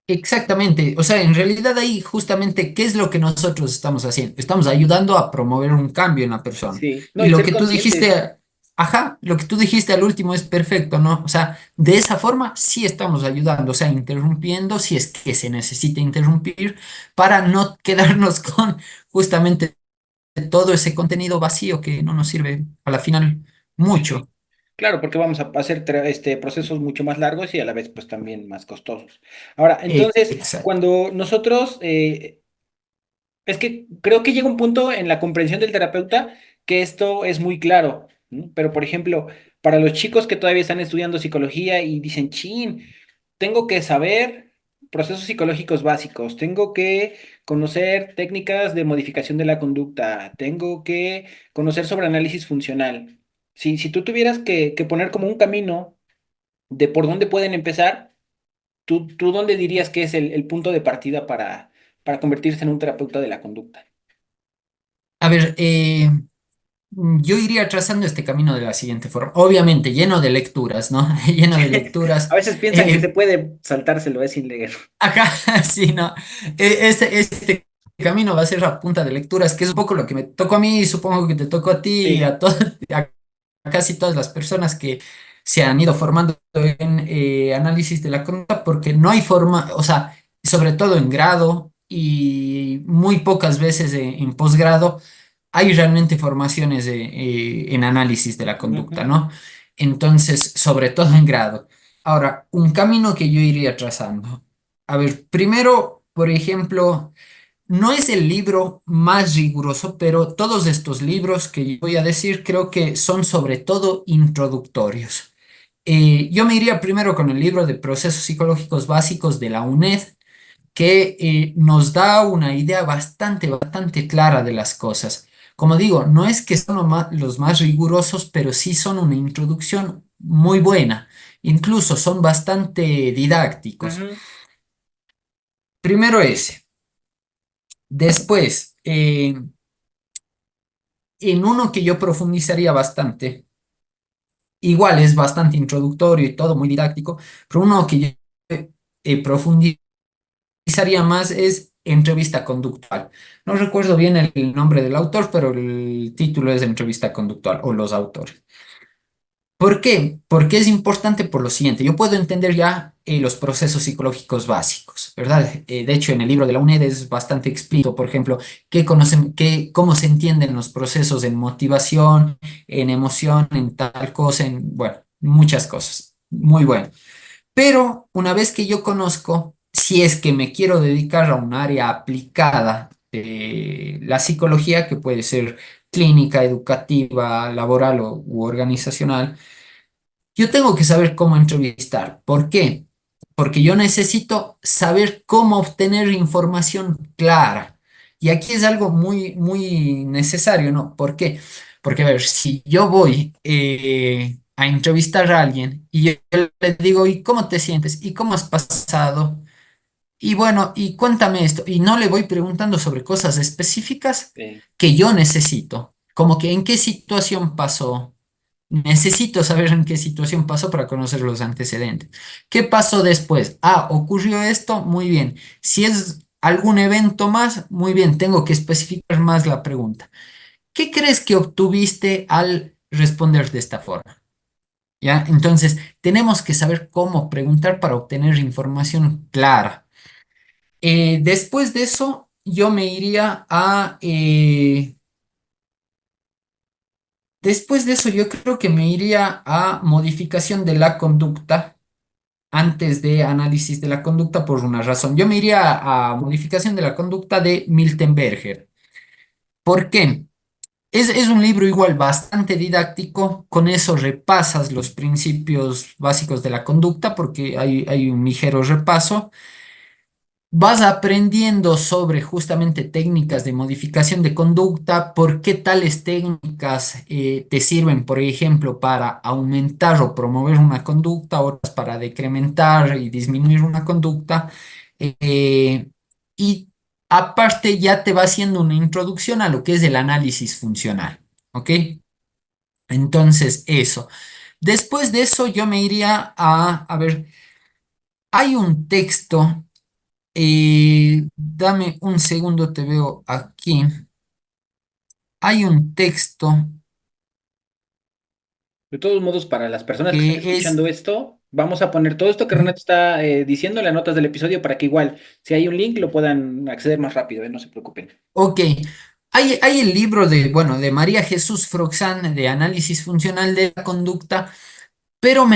Exactamente, o sea, en realidad ahí justamente, ¿qué es lo que nosotros estamos haciendo? Estamos ayudando a promover un cambio en la persona. Sí, no, Y y lo ser que tú conscientes. dijiste, ajá, lo que tú dijiste al último es perfecto, ¿no? O sea, de esa forma sí estamos ayudando, o sea, interrumpiendo si es que se necesita interrumpir para no quedarnos con justamente todo ese contenido vacío que no nos sirve a la final mucho. Sí. Claro, porque vamos a hacer procesos mucho más largos y a la vez pues también más costosos. Ahora, entonces, Exacto. cuando nosotros, es que creo que llega un punto en la comprensión del terapeuta que esto es muy claro, ¿no? Pero por ejemplo, para los chicos que todavía están estudiando psicología y dicen, chin, tengo que saber procesos psicológicos básicos, tengo que conocer técnicas de modificación de la conducta, tengo que conocer sobre análisis funcional. Si tú tuvieras que poner como un camino de por dónde pueden empezar, ¿tú dónde dirías que es el punto de partida para convertirse en un terapeuta de la conducta? A ver, yo iría trazando este camino de la siguiente forma. Obviamente, lleno de lecturas, ¿no? Lleno de A lecturas. veces piensan que se Eh, puede saltárselo, es sin leer. Acá, sí, ¿no? Este camino va a ser a punta de lecturas, que es un poco lo que me tocó a mí, supongo que te tocó a ti y Sí. a casi todas las personas que se han ido formando en análisis de la conducta, porque no hay forma, o sea, sobre todo en grado y muy pocas veces en posgrado, hay realmente formaciones en análisis de la conducta, Ujú, ¿no? Entonces, sobre todo en grado. Ahora, un camino que yo iría trazando. A ver, primero, por ejemplo, no es el libro más riguroso, pero todos estos libros que yo voy a decir creo que son sobre todo introductorios. Yo me iría primero con el libro de Procesos Psicológicos Básicos de la UNED, que nos da una idea bastante clara de las cosas. Como digo, no es que son los más rigurosos, pero sí son una introducción muy buena. Incluso son bastante didácticos. ujú. Primero ese. Después, en uno que yo profundizaría bastante, igual es bastante introductorio y todo muy didáctico, pero uno que yo profundizaría más es Entrevista conductual. No recuerdo bien el nombre del autor, pero el título es Entrevista conductual o los autores. ¿Por qué? Porque es importante por lo siguiente. Yo puedo entender ya los procesos psicológicos básicos, ¿verdad? De hecho, en el libro de la UNED es bastante explícito, por ejemplo, cómo se entienden los procesos en motivación, en emoción, en tal cosa, en, bueno, muchas cosas. Muy bueno. Pero una vez que yo conozco, si es que me quiero dedicar a un área aplicada de la psicología, que puede ser clínica, educativa, laboral u organizacional, yo tengo que saber cómo entrevistar. ¿Por qué? Porque yo necesito saber cómo obtener información clara. Y aquí es algo muy, muy necesario, ¿no? ¿Por qué? Porque, a ver, si yo voy a entrevistar a alguien y yo le digo, ¿y cómo te sientes? ¿Y cómo has pasado? Y bueno, y cuéntame esto. Y no le voy preguntando sobre cosas específicas Sí. que yo necesito, como que en qué situación pasó. Necesito saber en qué situación pasó para conocer los antecedentes. ¿Qué pasó después? Ah, ocurrió esto, muy bien. Si es algún evento más, muy bien, tengo que especificar más la pregunta. ¿Qué crees que obtuviste al responder de esta forma? ¿Ya? Entonces, tenemos que saber cómo preguntar para obtener información clara. Después de eso, yo me iría a... después de eso, yo creo que me iría a modificación de la conducta antes de análisis de la conducta por una razón. Yo me iría a modificación de la conducta de Miltenberger. ¿Por qué? Es un libro igual bastante didáctico, con eso repasas los principios básicos de la conducta porque hay un ligero repaso. Vas aprendiendo sobre justamente técnicas de modificación de conducta, por qué tales técnicas te sirven, por ejemplo, para aumentar o promover una conducta, otras para decrementar y disminuir una conducta. eh, y aparte ya te va haciendo una introducción a lo que es el análisis funcional. ¿Ok? Entonces, eso. Después de eso, yo me iría a ver, hay un texto. Dame un segundo, te veo aquí. Hay un texto De todos modos, para las personas que están que es, escuchando esto, vamos a poner todo esto que ujú, Renato está diciendo en las notas del episodio para que igual, si hay un link, lo puedan acceder más rápido, no se preocupen. ok. Hay el libro de, bueno, de María Jesús Froxán de Análisis Funcional de la Conducta. Pero a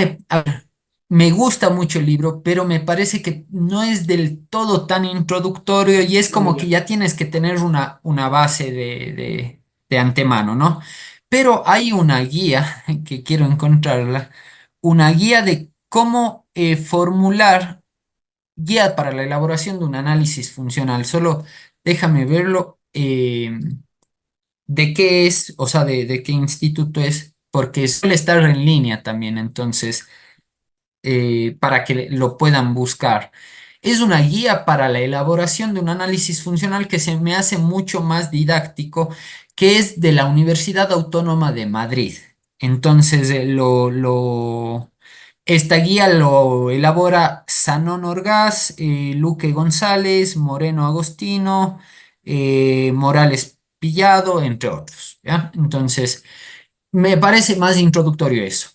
ver, me gusta mucho el libro, pero me parece que no es del todo tan introductorio y es como que ya tienes que tener una base de antemano, ¿no? Pero hay una guía, que quiero encontrarla, una guía de cómo formular, guía para la elaboración de un análisis funcional. Solo déjame verlo. ¿De qué es? O sea, de qué instituto es, porque suele estar en línea también, entonces para que lo puedan buscar. Es una guía para la elaboración de un análisis funcional que se me hace mucho más didáctico, que es de la Universidad Autónoma de Madrid. Entonces, esta guía lo elabora Sanón Orgaz, Luque González, Moreno Agostino, Morales Pillado, entre otros, ¿ya? Entonces, me parece más introductorio eso.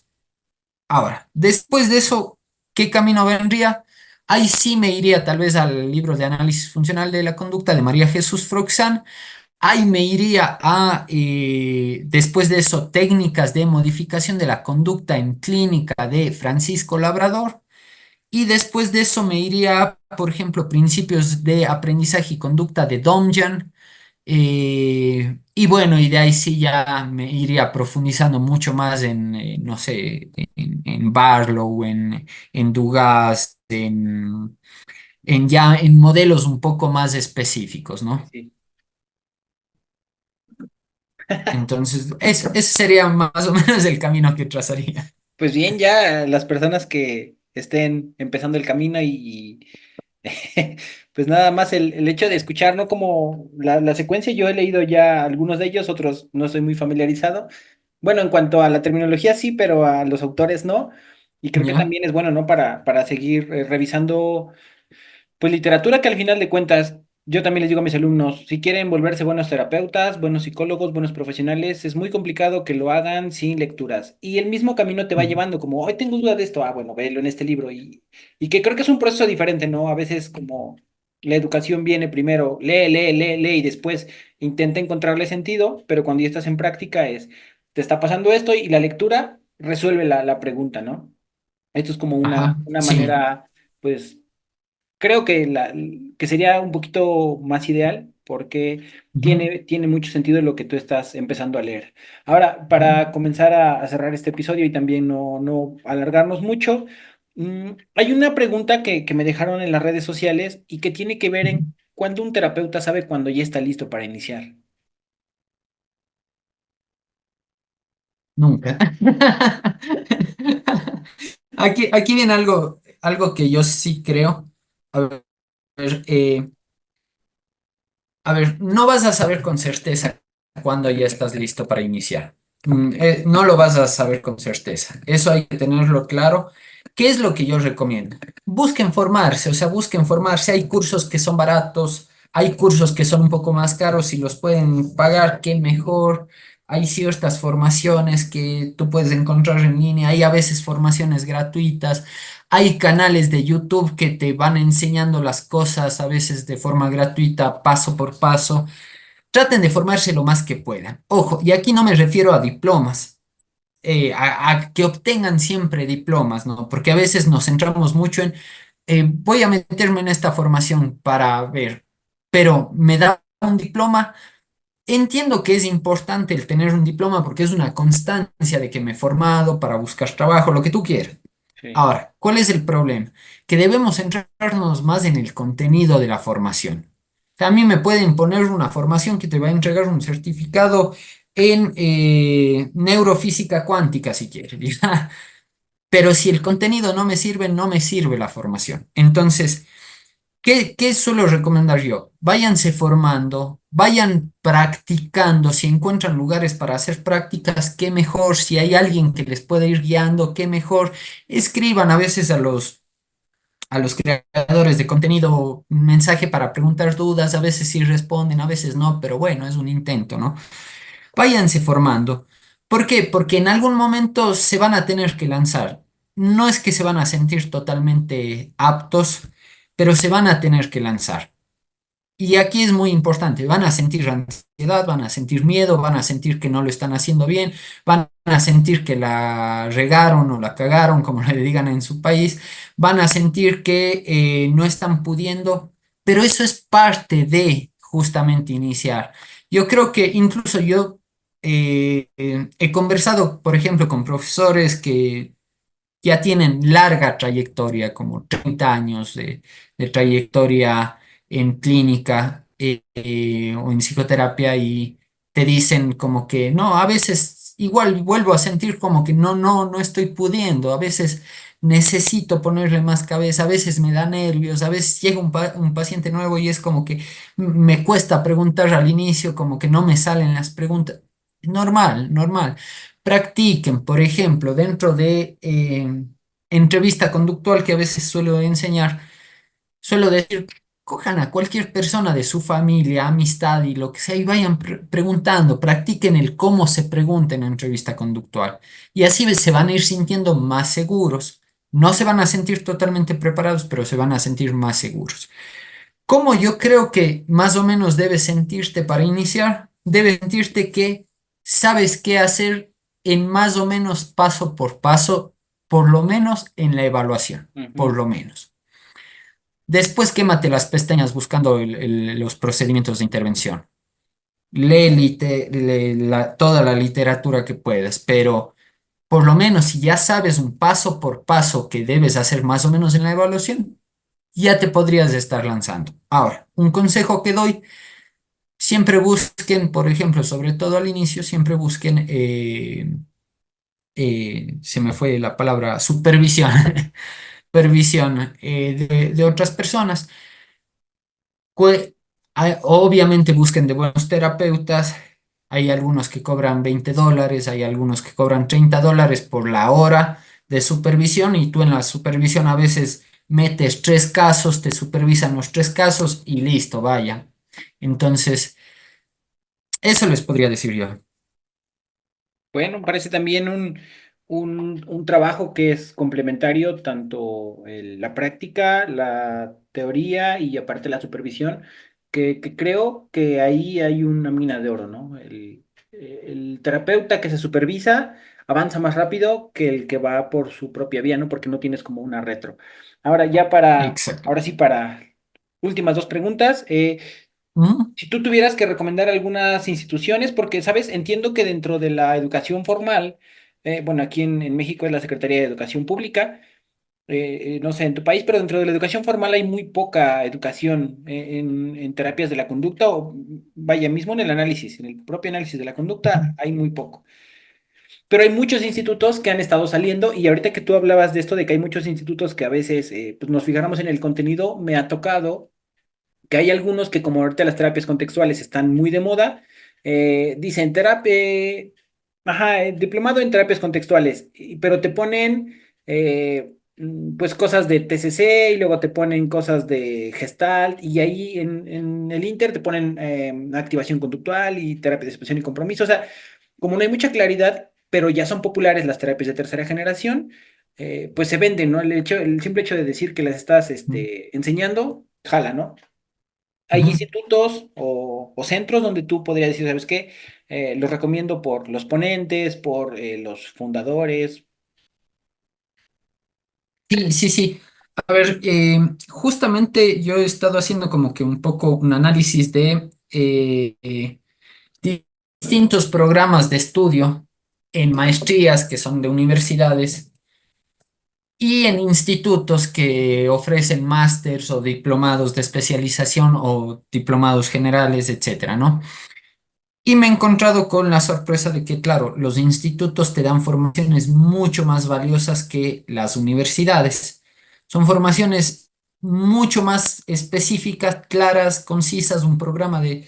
Ahora, después de eso, ¿qué camino vendría? Ahí sí me iría tal vez al libro de análisis funcional de la conducta de María Jesús Froxán. Ahí me iría a, después de eso, técnicas de modificación de la conducta en clínica de Francisco Labrador. Y después de eso me iría, por ejemplo, principios de aprendizaje y conducta de Domjan. Y bueno, y de ahí sí ya me iría profundizando mucho más en, no sé, en Barlow, en Dugas, en ya en modelos un poco más específicos, Sí, ¿no? sí. Entonces, ese sería más o menos el camino que trazaría. Pues bien, ya las personas que estén empezando el camino pues nada más el hecho de escuchar, ¿no? Como la secuencia, yo he leído ya algunos de ellos, otros no estoy muy familiarizado, Bueno, en cuanto a la terminología sí, pero a los autores no. Y creo que ¿Ya? también es bueno, ¿no? Para seguir revisando. Pues literatura que al final de cuentas, yo también les digo a mis alumnos, si quieren volverse buenos terapeutas, buenos psicólogos, buenos profesionales, es muy complicado que lo hagan sin lecturas. Y el mismo camino te va Ujú. llevando, como, hoy tengo duda de esto, bueno, véelo en este libro. Y que creo que es un proceso diferente, ¿no? A veces como la educación viene primero, lee, lee, lee, lee y después intenta encontrarle sentido, pero cuando ya estás en práctica es, te está pasando esto y la lectura resuelve la pregunta, ¿no? Esto es como Ajá, una sí. manera, pues creo que, que sería un poquito más ideal porque Ujú, tiene mucho sentido lo que tú estás empezando a leer. Ahora, ujú, para comenzar a cerrar este episodio y también no alargarnos mucho, hay una pregunta que me dejaron en las redes sociales y que tiene que ver ujú. en cuándo un terapeuta sabe cuando ya está listo para iniciar. Nunca. Aquí viene algo que yo sí creo. A ver, eh, no vas a saber con certeza cuándo ya estás listo para iniciar. No lo vas a saber con certeza. Eso hay que tenerlo claro. ¿Qué es lo que yo recomiendo? Busquen formarse, o sea, busquen formarse. Hay cursos que son baratos, hay cursos que son un poco más caros. Si los pueden pagar, qué mejor. Hay ciertas formaciones que tú puedes encontrar en línea. Hay a veces formaciones gratuitas. Hay canales de YouTube que te van enseñando las cosas a veces de forma gratuita, paso por paso. Traten de formarse lo más que puedan. Ojo, y aquí no me refiero a diplomas, a que obtengan siempre diplomas, ¿no? Porque a veces nos centramos mucho en, voy a meterme en esta formación para ver, pero me da un diploma. Entiendo que es importante el tener un diploma porque es una constancia de que me he formado para buscar trabajo, lo que tú quieras. Sí, Ahora, ¿cuál es el problema? Que debemos centrarnos más en el contenido de la formación. A mí me pueden poner una formación que te va a entregar un certificado en neurofísica cuántica, si quieres, ¿ya? Pero si el contenido no me sirve, no me sirve la formación. Entonces, ¿qué suelo recomendar yo? Váyanse formando, vayan practicando. Si encuentran lugares para hacer prácticas, qué mejor. Si hay alguien que les puede ir guiando, qué mejor. Escriban a veces a los creadores de contenido un mensaje para preguntar dudas. A veces sí responden, a veces no, pero bueno, es un intento, ¿no? Váyanse formando. ¿Por qué? Porque en algún momento se van a tener que lanzar. No es que se van a sentir totalmente aptos, pero se van a tener que lanzar. Y aquí es muy importante, van a sentir ansiedad, van a sentir miedo, van a sentir que no lo están haciendo bien, van a sentir que la regaron o la cagaron, como le digan en su país, van a sentir que no están pudiendo, pero eso es parte de justamente iniciar. Yo creo que incluso yo he conversado, por ejemplo, con profesores que ya tienen larga trayectoria, como 30 años de trayectoria en clínica o en psicoterapia y te dicen como que no, a veces igual vuelvo a sentir como que no estoy pudiendo, a veces necesito ponerle más cabeza, a veces me da nervios, a veces llega un paciente nuevo y es como que me cuesta preguntar al inicio, como que no me salen las preguntas. Normal, normal. Practiquen, por ejemplo, dentro de entrevista conductual que a veces suelo enseñar, suelo decir, cojan a cualquier persona de su familia, amistad y lo que sea y vayan preguntando, practiquen el cómo se pregunta en entrevista conductual. Y así se van a ir sintiendo más seguros. No se van a sentir totalmente preparados, pero se van a sentir más seguros. ¿Cómo yo creo que más o menos debes sentirte para iniciar? Debes sentirte que sabes qué hacer en más o menos paso por paso, por lo menos en la evaluación, por ujú, lo menos. Después quémate las pestañas buscando los procedimientos de intervención. Lee, toda la literatura que puedas, pero por lo menos si ya sabes un paso por paso que debes hacer más o menos en la evaluación, ya te podrías estar lanzando. Ahora, un consejo que doy. Siempre busquen, por ejemplo, sobre todo al inicio, siempre busquen, se me fue la palabra, supervisión, supervisión de otras personas. Obviamente busquen de buenos terapeutas, Hay algunos que cobran $20, hay algunos que cobran $30 por la hora de supervisión y tú en la supervisión a veces metes 3 casos, te supervisan los 3 casos y listo, vaya. Entonces, eso les podría decir yo. Bueno, parece también un trabajo que es complementario, tanto la práctica, la teoría y aparte la supervisión, que creo que ahí hay una mina de oro, ¿no? El terapeuta que se supervisa avanza más rápido que el que va por su propia vía, ¿no? Porque no tienes como una retro. Ahora ya Exacto. ahora sí para últimas dos preguntas. ¿Mm? Si tú tuvieras que recomendar algunas instituciones, porque, sabes, entiendo que dentro de la educación formal, bueno, aquí en México es la Secretaría de Educación Pública, no sé, en tu país, pero dentro de la educación formal hay muy poca educación en terapias de la conducta, o vaya, mismo en el análisis, en el propio análisis de la conducta hay muy poco. Pero hay muchos institutos que han estado saliendo y ahorita que tú hablabas de esto, de que hay muchos institutos que a veces pues nos fijáramos en el contenido, me ha tocado que hay algunos que como ahorita las terapias contextuales están muy de moda, dicen terapia, ajá, diplomado en terapias contextuales, pero te ponen pues cosas de TCC y luego te ponen cosas de Gestalt y ahí en el Inter te ponen activación conductual y terapia de expresión y compromiso, o sea, como no hay mucha claridad, pero ya son populares las terapias de tercera generación. Pues se venden, ¿no? El simple hecho de decir que las estás enseñando, jala, ¿no? Hay Ujú. institutos o centros donde tú podrías decir, ¿sabes qué? Los recomiendo por los ponentes, por los fundadores. Sí, sí, sí. A ver, justamente yo he estado haciendo como que un poco un análisis de distintos programas de estudio en maestrías que son de universidades y en institutos que ofrecen másters o diplomados de especialización o diplomados generales, etcétera, ¿no? Y me he encontrado con la sorpresa de que, claro, los institutos te dan formaciones mucho más valiosas que las universidades. Son formaciones mucho más específicas, claras, concisas, un programa de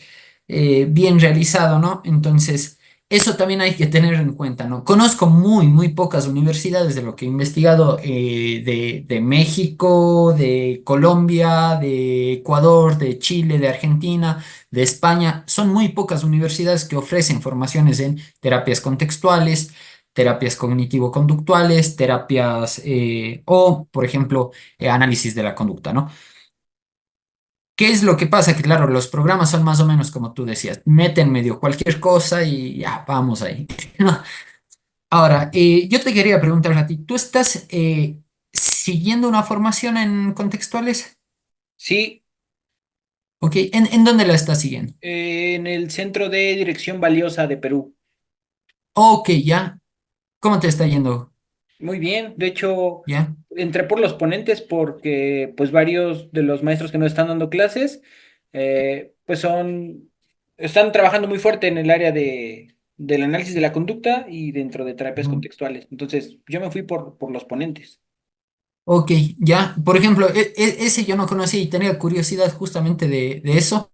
bien realizado, ¿no? Entonces, eso también hay que tener en cuenta, ¿no? Conozco muy, muy pocas universidades de lo que he investigado de México, de Colombia, de Ecuador, de Chile, de Argentina, de España. Son muy pocas universidades que ofrecen formaciones en terapias contextuales, terapias cognitivo-conductuales, terapias o, por ejemplo, análisis de la conducta, ¿no? ¿Qué es lo que pasa? Que claro, los programas son más o menos como tú decías, meten medio cualquier cosa y ya, vamos ahí. ¿No? Ahora, yo te quería preguntar a ti, ¿tú estás siguiendo una formación en contextuales? Sí, ¿Ok? ¿En dónde la estás siguiendo? en el Centro de Dirección Valiosa de Perú. Ok, ya. ¿Cómo te está yendo? Muy bien, de hecho, ¿Ya? entré por los ponentes porque pues varios de los maestros que nos están dando clases, pues están trabajando muy fuerte en el área del análisis de la conducta y dentro de terapias Ujú. contextuales. Entonces, yo me fui por los ponentes. Ok, ya. Por ejemplo, ese yo no conocía y tenía curiosidad justamente de eso,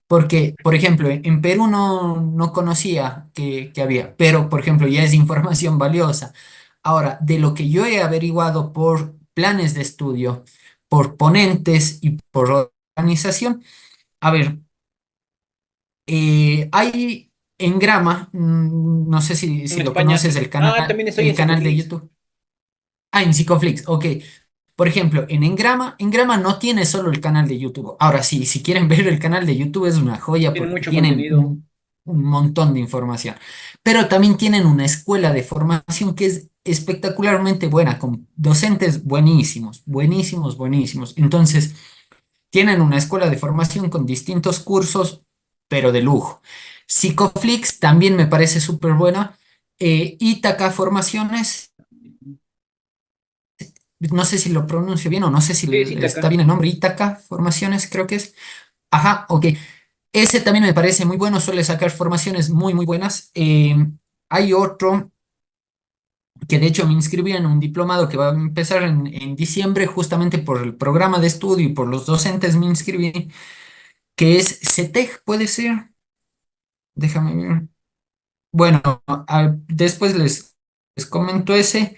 porque, por ejemplo, en Perú no conocía que había, pero, por ejemplo, ya es información valiosa. Ahora, de lo que yo he averiguado por planes de estudio, por ponentes y por organización, a ver, hay en Grama, no sé si En lo España, conoces, sí. Ah, también estoy en el canal de Psicoflix. YouTube. Ah, en Psicoflix, ok. Por ejemplo, en Grama no tiene solo el canal de YouTube. Ahora sí, si quieren ver el canal de YouTube es una joya Tiene porque mucho tienen contenido. un montón de información. Pero también tienen una escuela de formación que es espectacularmente buena, con docentes buenísimos, buenísimos, buenísimos. Entonces, tienen una escuela de formación con distintos cursos, pero de lujo. Psicoflix también me parece súper buena. Ítaca Formaciones, no sé si lo pronuncio bien o no sé si Sí, sí, está acá. bien el nombre, Ítaca Formaciones, creo que es. Ajá, ok. Ese también me parece muy bueno, suele sacar formaciones muy, muy buenas. Hay otro que de hecho me inscribí en un diplomado que va a empezar en diciembre, justamente por el programa de estudio y por los docentes me inscribí, que es CETEC, puede ser. Déjame ver. Bueno, después les comento ese.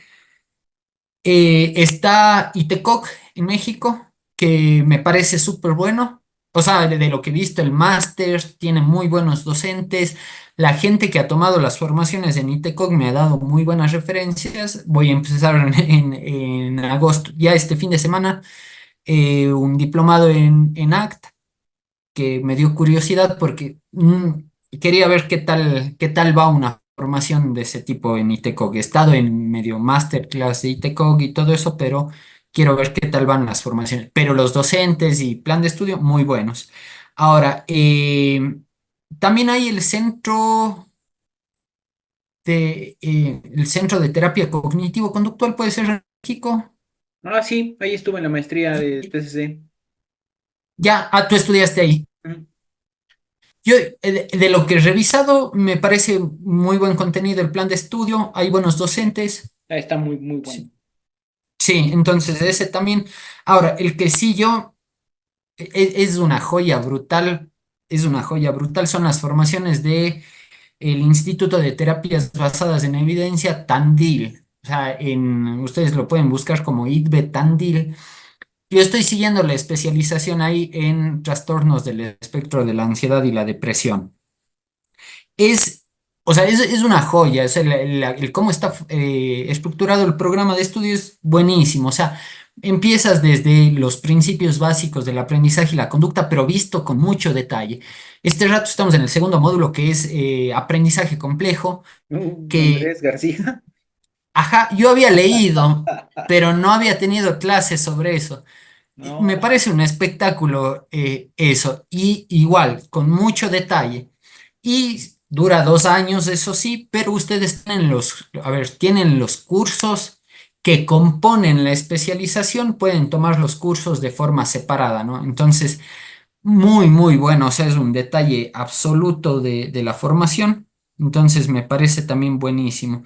Está Itecoc en México, que me parece súper bueno. O sea, de lo que he visto, el máster tiene muy buenos docentes. La gente que ha tomado las formaciones en Itecoc me ha dado muy buenas referencias. Voy a empezar en agosto, ya este fin de semana, un diplomado en ACT que me dio curiosidad porque quería ver qué tal va una formación de ese tipo en ITECOG. He estado en medio masterclass de ITECOG y todo eso, pero quiero ver qué tal van las formaciones. Pero los docentes y plan de estudio, muy buenos. Ahora, también hay el centro de terapia cognitivo-conductual, puede ser en México. Ah, sí, ahí estuve en la maestría de TCC. Ya, tú estudiaste ahí. Ujú. Yo, de lo que he revisado, me parece muy buen contenido el plan de estudio, hay buenos docentes. Ah, está muy, muy bueno. Sí, sí, entonces ese también. Ahora, el que sí yo, es una joya brutal, es una joya brutal, son las formaciones de el Instituto de Terapias Basadas en Evidencia, Tandil. O sea, ustedes lo pueden buscar como ITBE Tandil. Yo estoy siguiendo la especialización ahí en trastornos del espectro de la ansiedad y la depresión. Es, o sea, es una joya, o sea, el cómo está estructurado el programa de estudio es buenísimo, o sea, empiezas desde los principios básicos del aprendizaje y la conducta, pero visto con mucho detalle. Este rato estamos en el segundo módulo que es aprendizaje complejo, que, Andrés García. ajá, yo había leído, pero no había tenido clases sobre eso. Me No, parece un espectáculo eso, y igual, con mucho detalle. Y dura 2 años, eso sí, pero ustedes tienen a ver, tienen los cursos que componen la especialización, pueden tomar los cursos de forma separada, ¿no? Entonces, muy, muy bueno, o sea, es un detalle absoluto de la formación, entonces me parece también buenísimo.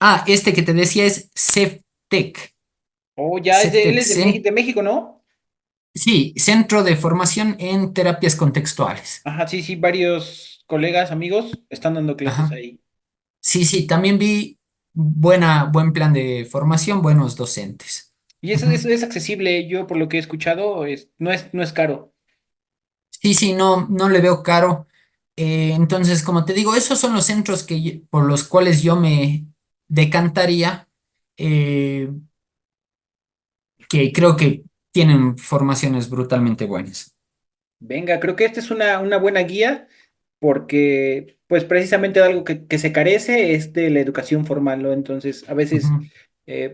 Ah, este que te decía es CEFTEC. oh, ya, él CEFTEC, es de México, ¿no? sí, Centro de Formación en Terapias Contextuales. Ajá, sí, sí, varios colegas, amigos están dando clases Ajá. ahí. Sí, sí, también vi buen plan de formación, buenos docentes. Y eso, Ujú. eso es accesible, yo por lo que he escuchado, no es caro. Sí, sí, no, no le veo caro. Entonces, como te digo, esos son los centros por los cuales yo me decantaría, eh, que creo que tienen formaciones brutalmente buenas. Venga, creo que esta es una buena guía porque, pues precisamente algo que se carece es de la educación formal, ¿no? Entonces, a veces Ujú,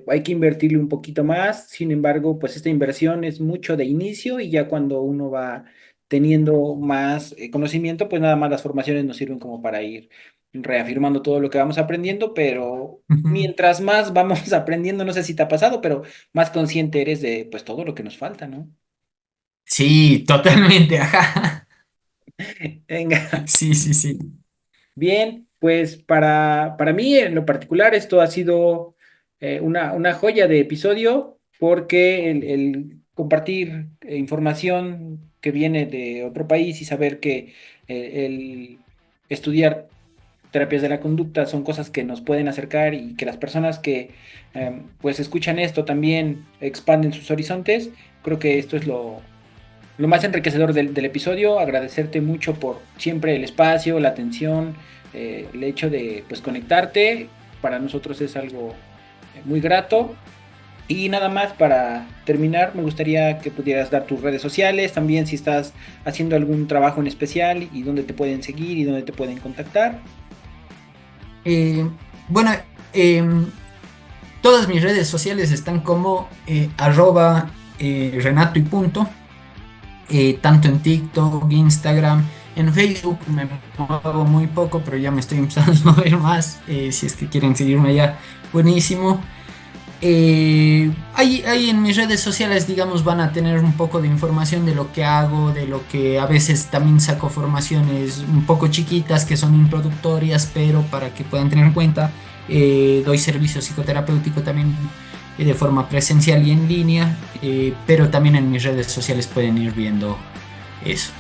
hay que invertirle un poquito más, sin embargo, pues esta inversión es mucho de inicio y ya cuando uno va teniendo más conocimiento, pues nada más las formaciones nos sirven como para ir reafirmando todo lo que vamos aprendiendo, pero ujú. mientras más vamos aprendiendo, no sé si te ha pasado, pero más consciente eres de pues todo lo que nos falta, ¿no? Sí, totalmente, ajá. Venga. Sí, sí, sí. Bien, pues para mí en lo particular esto ha sido una joya de episodio porque el compartir información que viene de otro país y saber que el estudiar terapias de la conducta son cosas que nos pueden acercar y que las personas que pues escuchan esto también expanden sus horizontes, creo que esto es lo más enriquecedor del episodio. Agradecerte mucho por siempre el espacio, la atención, el hecho de pues conectarte. Para nosotros es algo muy grato. Y nada más para terminar, me gustaría que pudieras dar tus redes sociales, también si estás haciendo algún trabajo en especial y dónde te pueden seguir y dónde te pueden contactar. Eh, bueno, em, todas mis redes sociales están como arroba Renato y punto, tanto en TikTok, Instagram, en Facebook me muevo muy poco, pero ya me estoy empezando a mover más. Si es que quieren seguirme allá, buenísimo. Ahí en mis redes sociales, digamos, van a tener un poco de información de lo que hago, de lo que a veces también saco formaciones un poco chiquitas que son introductorias, pero para que puedan tener en cuenta, doy servicio psicoterapéutico también de forma presencial y en línea, pero también en mis redes sociales pueden ir viendo eso.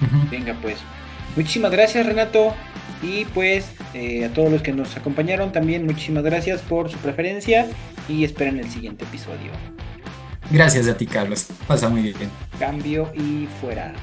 Ujú. Venga, pues. Muchísimas gracias, Renato. Y pues a todos los que nos acompañaron también, muchísimas gracias por su preferencia y esperen el siguiente episodio. Gracias a ti, Carlos. Pasa muy bien. Cambio y fuera.